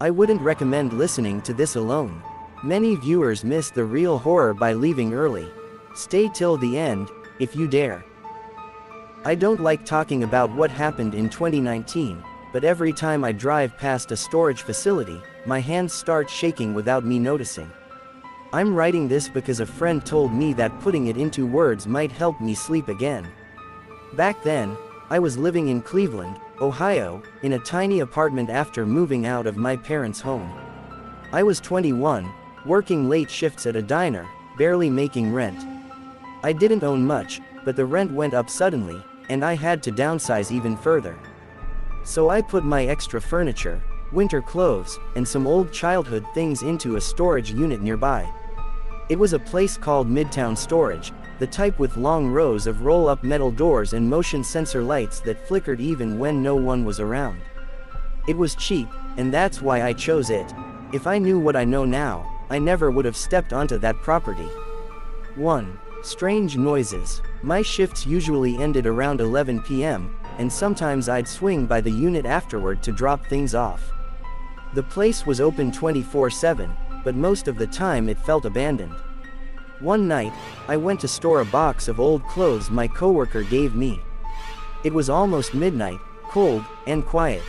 I wouldn't recommend listening to this alone. Many viewers miss the real horror by leaving early. Stay till the end, if you dare. I don't like talking about what happened in 2019, but every time I drive past a storage facility, my hands start shaking without me noticing. I'm writing this because a friend told me that putting it into words might help me sleep again. Back then, I was living in Cleveland, Ohio, in a tiny apartment after moving out of my parents' home. I was 21, working late shifts at a diner, barely making rent. I didn't own much, but the rent went up suddenly, and I had to downsize even further. So I put my extra furniture, winter clothes, and some old childhood things into a storage unit nearby. It was a place called Midtown Storage, the type with long rows of roll-up metal doors and motion sensor lights that flickered even when no one was around. It was cheap, and that's why I chose it. If I knew what I know now, I never would have stepped onto that property. 1. Strange noises. My shifts usually ended around 11 p.m., and sometimes I'd swing by the unit afterward to drop things off. The place was open 24/7, but most of the time it felt abandoned. One night, I went to store a box of old clothes my coworker gave me. It was almost midnight, cold, and quiet.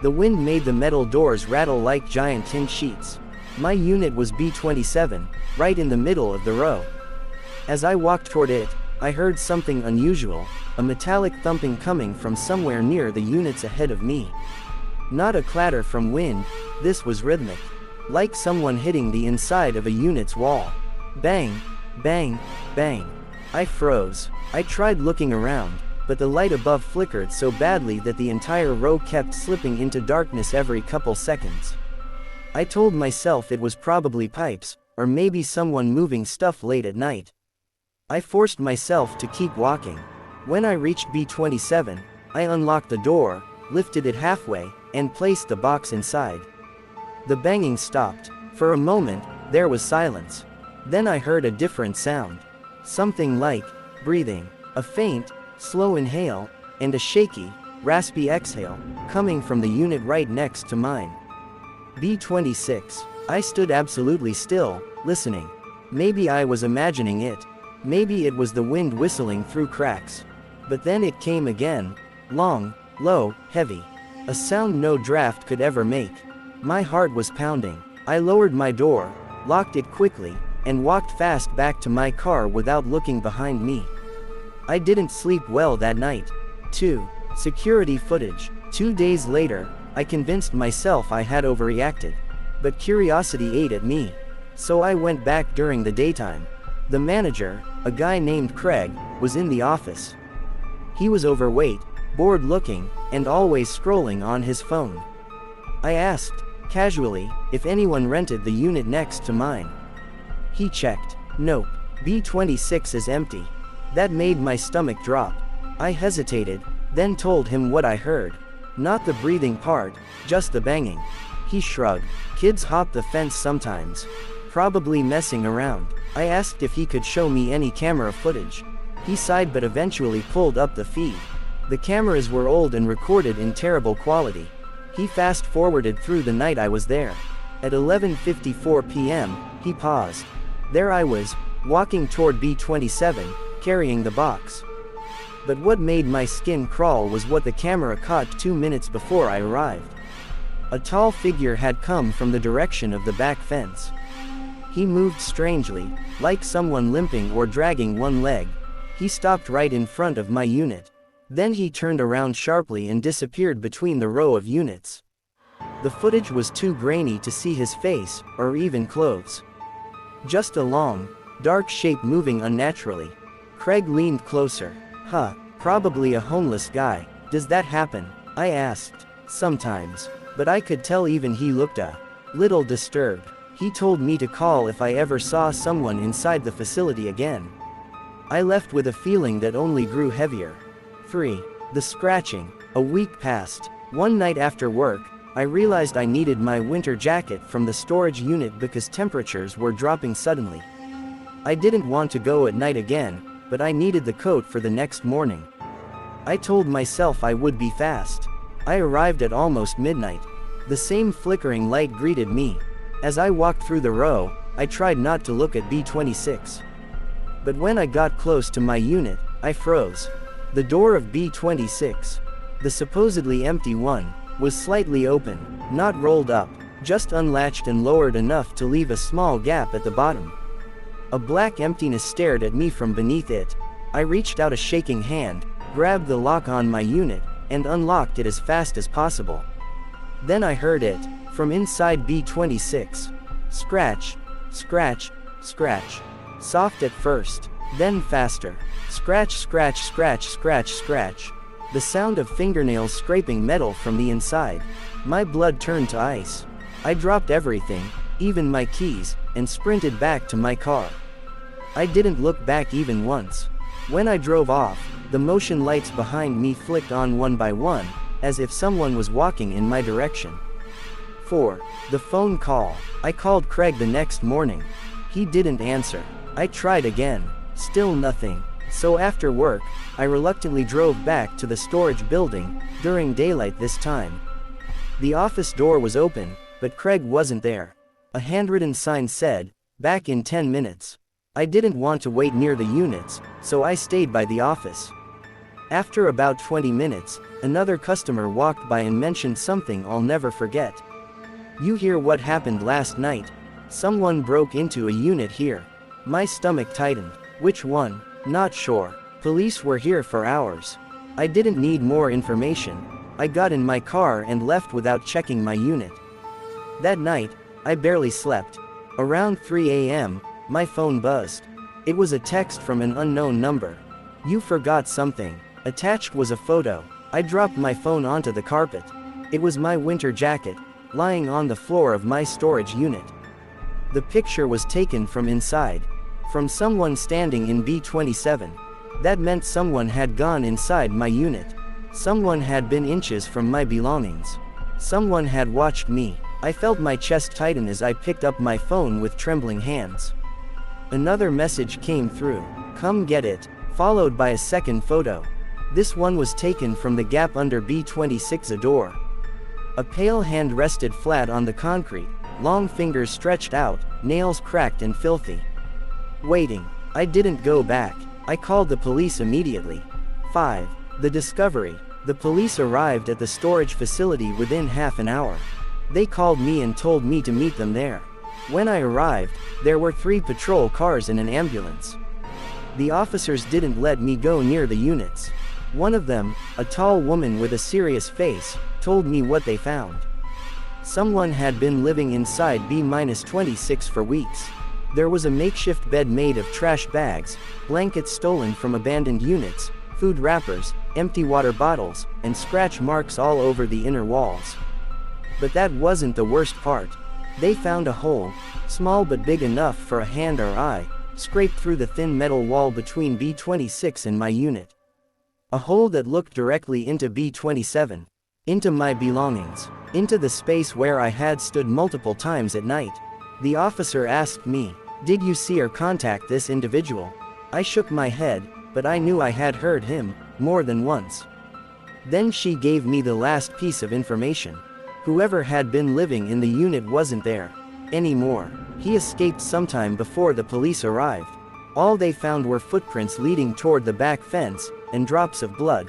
The wind made the metal doors rattle like giant tin sheets. My unit was B27, right in the middle of the row. As I walked toward it, I heard something unusual, a metallic thumping coming from somewhere near the units ahead of me. Not a clatter from wind, this was rhythmic, like someone hitting the inside of a unit's wall. Bang, bang, bang. I froze. I tried looking around, but the light above flickered so badly that the entire row kept slipping into darkness every couple seconds. I told myself it was probably pipes, or maybe someone moving stuff late at night. I forced myself to keep walking. When I reached B27, I unlocked the door, lifted it halfway, and placed the box inside. The banging stopped. For a moment, there was silence. Then I heard a different sound. Something like breathing, a faint, slow inhale, and a shaky, raspy exhale, coming from the unit right next to mine. B26. I stood absolutely still, listening. Maybe I was imagining it. Maybe it was the wind whistling through cracks. But then it came again. Long, low, heavy. A sound no draft could ever make. My heart was pounding. I lowered my door, locked it quickly, and walked fast back to my car without looking behind me. I didn't sleep well that night. 2. Security footage. 2 days later, I convinced myself I had overreacted. But curiosity ate at me. So I went back during the daytime. The manager, a guy named Craig, was in the office. He was overweight, bored looking, and always scrolling on his phone. I asked, casually, if anyone rented the unit next to mine. He checked. Nope. B26 is empty. That made my stomach drop. I hesitated, then told him what I heard. Not the breathing part, just the banging. He shrugged. Kids hop the fence sometimes. Probably messing around. I asked if he could show me any camera footage. He sighed but eventually pulled up the feed. The cameras were old and recorded in terrible quality. He fast-forwarded through the night I was there. At 11:54 p.m., he paused. There I was, walking toward B27, carrying the box. But what made my skin crawl was what the camera caught 2 minutes before I arrived. A tall figure had come from the direction of the back fence. He moved strangely, like someone limping or dragging one leg. He stopped right in front of my unit. Then he turned around sharply and disappeared between the row of units. The footage was too grainy to see his face, or even clothes. Just a long, dark shape moving unnaturally. Craig leaned closer. Huh, probably a homeless guy. Does that happen? I asked. Sometimes. But I could tell even he looked a little disturbed. He told me to call if I ever saw someone inside the facility again. I left with a feeling that only grew heavier. 3. The scratching. A week passed. One night after work, I realized I needed my winter jacket from the storage unit because temperatures were dropping suddenly. I didn't want to go at night again, but I needed the coat for the next morning. I told myself I would be fast. I arrived at almost midnight. The same flickering light greeted me. As I walked through the row, I tried not to look at B26. But when I got close to my unit, I froze. The door of B26, the supposedly empty one, was slightly open, not rolled up, just unlatched and lowered enough to leave a small gap at the bottom. A black emptiness stared at me from beneath it. I reached out a shaking hand, grabbed the lock on my unit, and unlocked it as fast as possible. Then I heard it, from inside B26. Scratch, scratch, scratch. Soft at first, then faster. Scratch, scratch, scratch, scratch, scratch. The sound of fingernails scraping metal from the inside. My blood turned to ice. I dropped everything, even my keys, and sprinted back to my car. I didn't look back even once. When I drove off, the motion lights behind me flicked on one by one, as if someone was walking in my direction. 4. The phone call. I called Craig the next morning. He didn't answer. I tried again. Still nothing. So after work, I reluctantly drove back to the storage building, during daylight this time. The office door was open, but Craig wasn't there. A handwritten sign said, "Back in 10 minutes." I didn't want to wait near the units, so I stayed by the office. After about 20 minutes, another customer walked by and mentioned something I'll never forget. "You hear what happened last night? Someone broke into a unit here." My stomach tightened. Which one? Not sure. Police were here for hours. I didn't need more information. I got in my car and left without checking my unit. That night, I barely slept. Around 3 a.m., my phone buzzed. It was a text from an unknown number. "You forgot something." Attached was a photo. I dropped my phone onto the carpet. It was my winter jacket, lying on the floor of my storage unit. The picture was taken from inside. From someone standing in B27. That meant someone had gone inside my unit. Someone had been inches from my belongings. Someone had watched me. I felt my chest tighten as I picked up my phone with trembling hands. Another message came through. "Come get it," followed by a second photo. This one was taken from the gap under B26 door. A pale hand rested flat on the concrete, long fingers stretched out, nails cracked and filthy. Waiting. I didn't go back. I called the police immediately. 5. The discovery. The police arrived at the storage facility within half an hour. They called me and told me to meet them there. When I arrived, there were 3 patrol cars and an ambulance. The officers didn't let me go near the units. One of them, a tall woman with a serious face, told me what they found. Someone had been living inside B-26 for weeks. There was a makeshift bed made of trash bags, blankets stolen from abandoned units, food wrappers, empty water bottles, and scratch marks all over the inner walls. But that wasn't the worst part. They found a hole, small but big enough for a hand or eye, scraped through the thin metal wall between B26 and my unit. A hole that looked directly into B27. Into my belongings. Into the space where I had stood multiple times at night. The officer asked me, "Did you see or contact this individual?" I shook my head, but I knew I had heard him, more than once. Then she gave me the last piece of information. Whoever had been living in the unit wasn't there anymore. He escaped sometime before the police arrived. All they found were footprints leading toward the back fence, and drops of blood.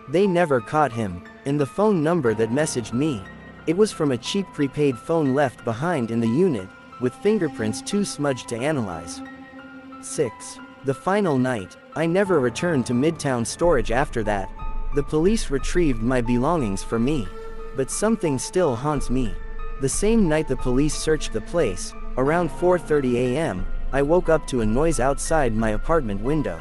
They never caught him. And the phone number that messaged me, it was from a cheap prepaid phone left behind in the unit, with fingerprints too smudged to analyze. 6. The final night. I never returned to Midtown Storage after that. The police retrieved my belongings for me. But something still haunts me. The same night the police searched the place, around 4:30 a.m., I woke up to a noise outside my apartment window.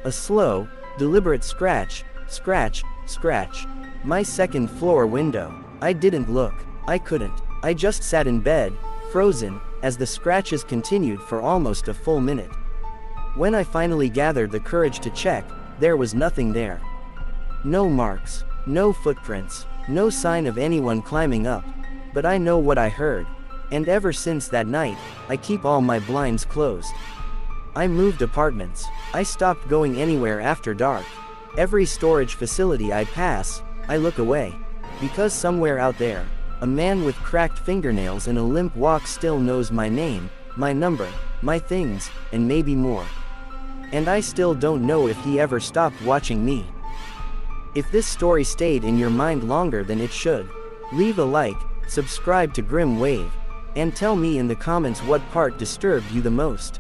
A slow, deliberate scratch, scratch, scratch. My second floor window. I didn't look. I couldn't. I just sat in bed, frozen, as the scratches continued for almost a full minute. When I finally gathered the courage to check, there was nothing there. No marks, no footprints, no sign of anyone climbing up. But I know what I heard. And ever since that night, I keep all my blinds closed. I moved apartments. I stopped going anywhere after dark. Every storage facility I pass, I look away. Because somewhere out there, A man with cracked fingernails and a limp walk still knows my name, my number, my things, and maybe more. And I still don't know if he ever stopped watching me. If this story stayed in your mind longer than it should, leave a like, subscribe to Grim Wave, and tell me in the comments what part disturbed you the most.